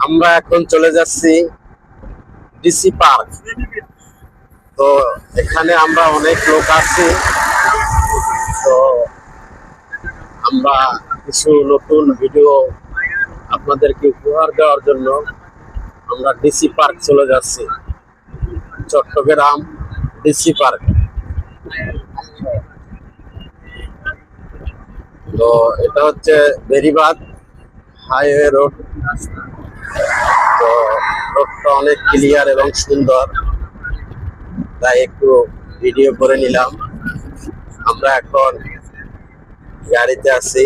আমরা এখন চলে যাচ্ছি ডিসি পার্ক। তো এখানে আমরা অনেক লোক আছি, তো আমরা কিছু নতুন ভিডিও আপনাদেরকে উপহার দেওয়ার জন্য আমরা ডিসি পার্ক চলে যাচ্ছি, চট্টগ্রাম ডিসি পার্ক। তো এটা হচ্ছে বেরিবাদ হাইওয়ে রোড। তো রোডটা অনেক ক্লিয়ার এবং সুন্দর, তাই একটু ভিডিও করে নিলাম। আমরা এখন গাড়িতে আছি।